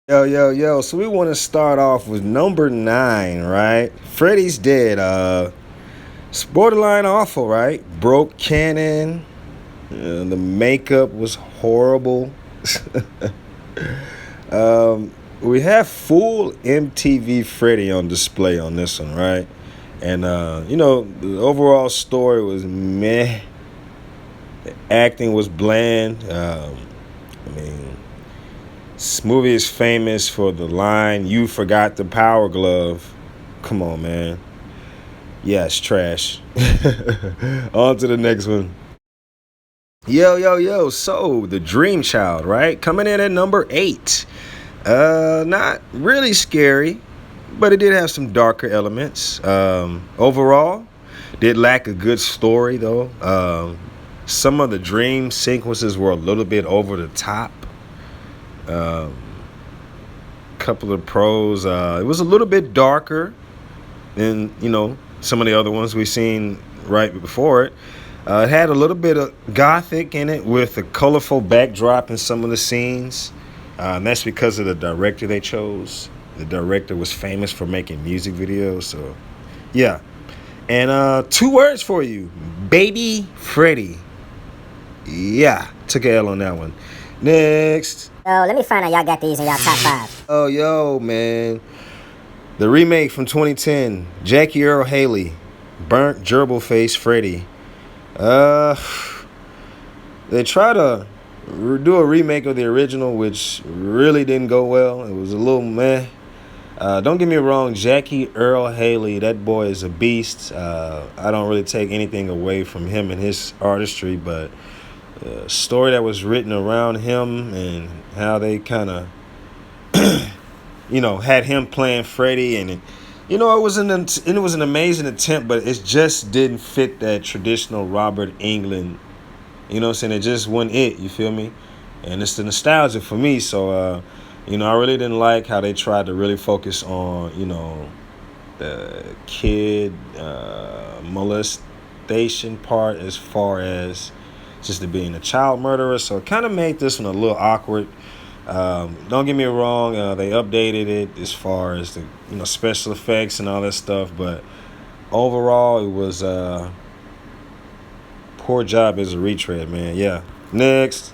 Yo, yo, yo. So we want to start off with number 9, right? Freddy's Dead. It's borderline awful, right? Broke canon. The makeup was horrible. We have full MTV Freddy on display on this one, right? And the overall story was meh. The acting was bland. I mean, this movie is famous for the line, "You forgot the power glove." Come on, man. Yeah, it's trash. On to the next one. Yo, yo, yo. So, The Dream Child, right? Coming in at number 8. Not really scary, but it did have some darker elements. Overall, did lack a good story, though. Some of the dream sequences were a little bit over the top. Um, Couple of pros. It was a little bit darker than some of the other ones we've seen right before it. It had a little bit of gothic in it with a colorful backdrop in some of the scenes. And that's because of the director they chose. The director was famous for making music videos, so yeah. And two words for you: Baby Freddy. Yeah, took a L on that one. Next. Oh, let me find out y'all got these in y'all top five. Oh, yo, man. The remake from 2010, Jackie Earl Haley, Burnt Gerbil Face Freddy. Uh, they tried to do a remake of the original, which really didn't go well. It was a little meh. Don't get me wrong, Jackie Earl Haley, that boy is a beast. I don't really take anything away from him and his artistry, but the story that was written around him and how they kind of had him playing Freddy, and it was an amazing attempt, but it just didn't fit that traditional Robert Englund. You know what I'm saying? It just wasn't it. You feel me? And it's the nostalgia for me. So, I really didn't like how they tried to really focus on, the kid molestation part as far as just to being a child murderer. So it kind of made this one a little awkward. Don't get me wrong, they updated it as far as the special effects and all that stuff, but overall it was poor job as a retread, man. Yeah. Next.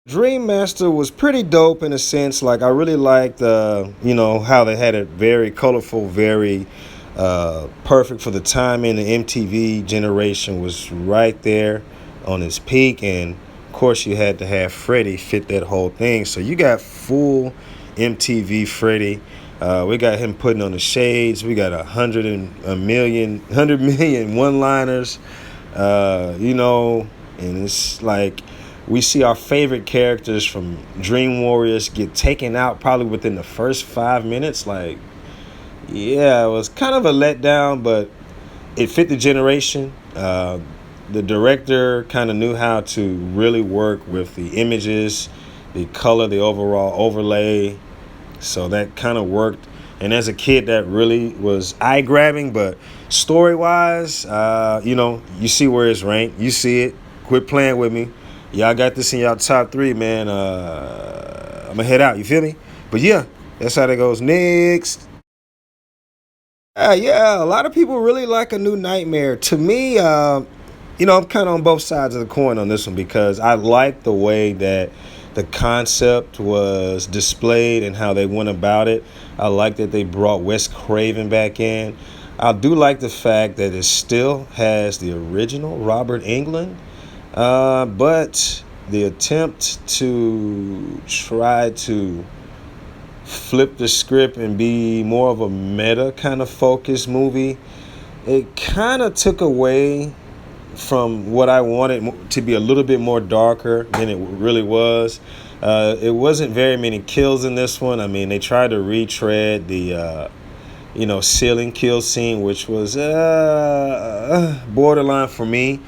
Dream Master was pretty dope in a sense. Like, I really liked how they had it very colorful, very perfect for the time, and the MTV generation was right there on its peak, and of course you had to have Freddy fit that whole thing. So you got full MTV Freddy. We got him putting on the shades. We got 100 million one-liners. And it's like we see our favorite characters from Dream Warriors get taken out probably within the first 5 minutes. Like, yeah, it was kind of a letdown, but it fit the generation. The director kind of knew how to really work with the images, the color, the overall overlay. So that kind of worked. And as a kid, that really was eye-grabbing. But story-wise, you see where it's ranked. You see it. Quit playing with me. Y'all got this in y'all top 3, man. I'm going to head out. You feel me? But, yeah, that's how that goes. Next. Yeah, a lot of people really like A New Nightmare. To me, I'm kind of on both sides of the coin on this one because I like the way that the concept was displayed and how they went about it. I like that they brought Wes Craven back in. I do like the fact that it still has the original Robert Englund, but the attempt to try to flip the script and be more of a meta kind of focused movie, it kind of took away from what I wanted to be a little bit more darker than it really was. It wasn't very many kills in this one. I mean, they tried to retread the, ceiling kill scene, which was borderline for me.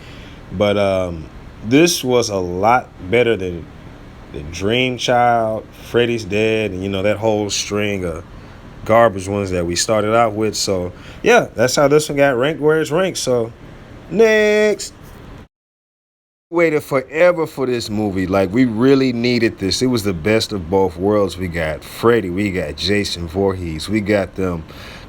But this was a lot better than the Dream Child, Freddy's Dead, and, that whole string of garbage ones that we started out with. So, yeah, that's how this one got ranked where it's ranked. So, next. Waited forever for this movie. Like, we really needed this. It was the best of both worlds. We got Freddy, we got Jason Voorhees, we got them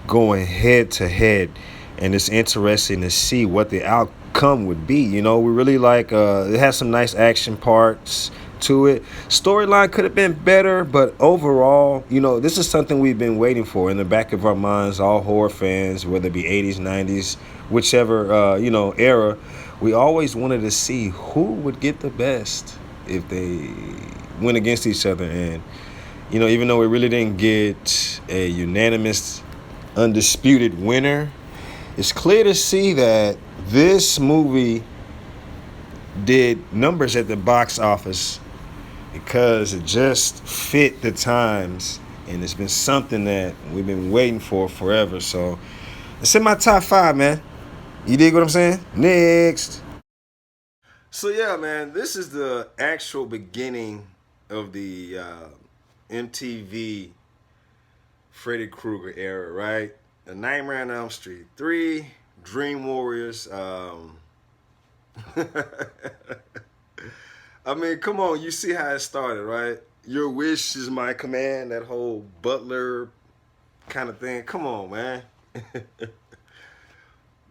going head to head, and it's interesting to see what the outcome would be. You know, we really like it has some nice action parts to it. Storyline could have been better, but overall, you know, this is something we've been waiting for in the back of our minds, all horror fans, whether it be 80s, 90s, whichever era. We always wanted to see who would get the best if they went against each other. And, you know, even though we really didn't get a unanimous, undisputed winner, it's clear to see that this movie did numbers at the box office because it just fit the times. And it's been something that we've been waiting for forever. So it's in my top 5, man. You dig what I'm saying? Next. So yeah, man, this is the actual beginning of the MTV Freddy Krueger era, right? The Nightmare on Elm Street 3, Dream Warriors. I mean, come on, you see how it started, right? Your wish is my command, that whole Butler kind of thing. Come on, man.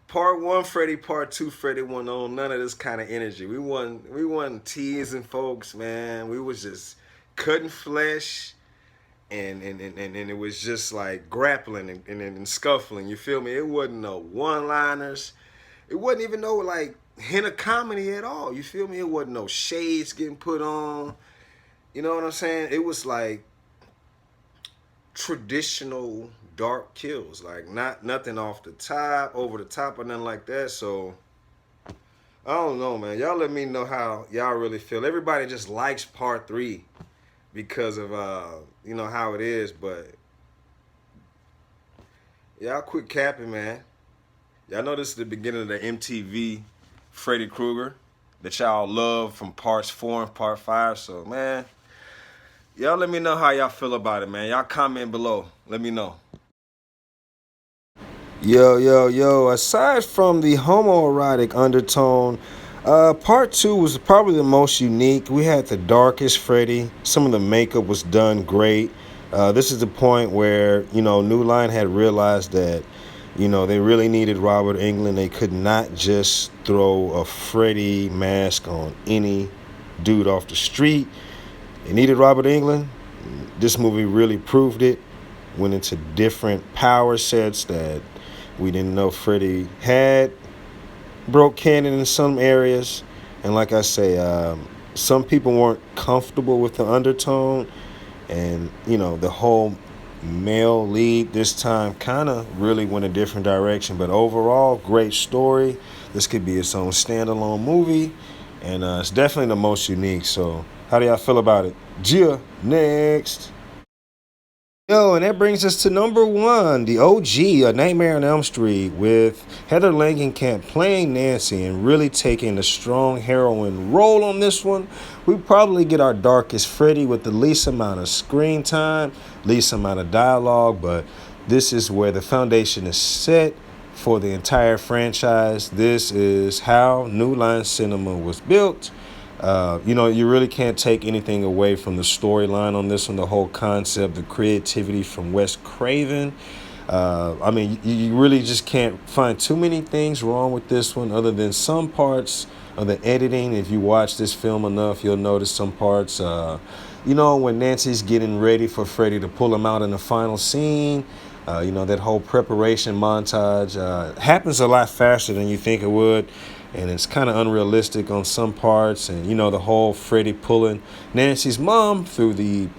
Part 1 Freddy, Part 2 Freddy wasn't on none of this kind of energy. We wasn't teasing folks, man. We was just cutting flesh, and it was just like grappling and scuffling. You feel me? It wasn't no one-liners. It wasn't even no like hint of comedy at all. You feel me? It wasn't no shades getting put on. You know what I'm saying? It was like traditional dark kills, like nothing off the top, over the top, or nothing like that. So I don't know, man. Y'all let me know how y'all really feel. Everybody just likes Part 3 because of how it is, but y'all quit capping, man. Y'all know this is the beginning of the MTV Freddy Krueger that y'all love from parts 4 and part 5. So man, y'all let me know how y'all feel about it, man. Y'all comment below. Let me know. Yo. Aside from the homoerotic undertone, part 2 was probably the most unique. We had the darkest Freddy. Some of the makeup was done great. This is the point where, New Line had realized that, they really needed Robert Englund. They could not just throw a Freddy mask on any dude off the street. They needed Robert Englund. This movie really proved it. Went into different power sets that we didn't know Freddy had. Broke canon in some areas. And like I say, some people weren't comfortable with the undertone. And, the whole male lead this time kind of really went a different direction. But overall, great story. This could be its own standalone movie. And it's definitely the most unique. So how do y'all feel about it? Gia, next. Yo, and that brings us to number 1, the OG, A Nightmare on Elm Street, with Heather Langenkamp playing Nancy and really taking a strong heroine role on this one. We probably get our darkest Freddy with the least amount of screen time, least amount of dialogue, but this is where the foundation is set for the entire franchise. This is how New Line Cinema was built. You really can't take anything away from the storyline on this one, the whole concept, the creativity from Wes Craven. You really just can't find too many things wrong with this one other than some parts of the editing. If you watch this film enough, you'll notice some parts, when Nancy's getting ready for Freddy to pull him out in the final scene. That whole preparation montage happens a lot faster than you think it would. And it's kind of unrealistic on some parts. And, the whole Freddy pulling Nancy's mom through the,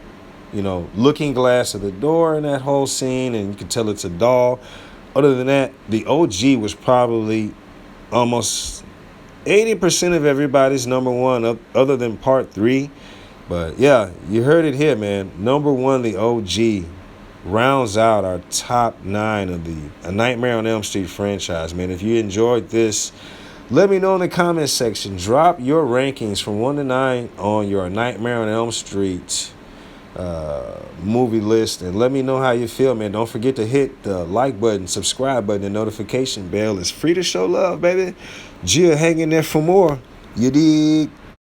looking glass of the door in that whole scene. And you can tell it's a doll. Other than that, the OG was probably almost 80% of everybody's number 1 other than part 3. But, yeah, you heard it here, man. Number 1, the OG, rounds out our top 9 of the A Nightmare on Elm Street franchise, man. If you enjoyed this, let me know in the comment section. Drop your rankings from 1 to 9 on your Nightmare on Elm Street movie list. And let me know how you feel, man. Don't forget to hit the like button, subscribe button, and notification bell. It's free to show love, baby. Gia, hang in there for more. You dig?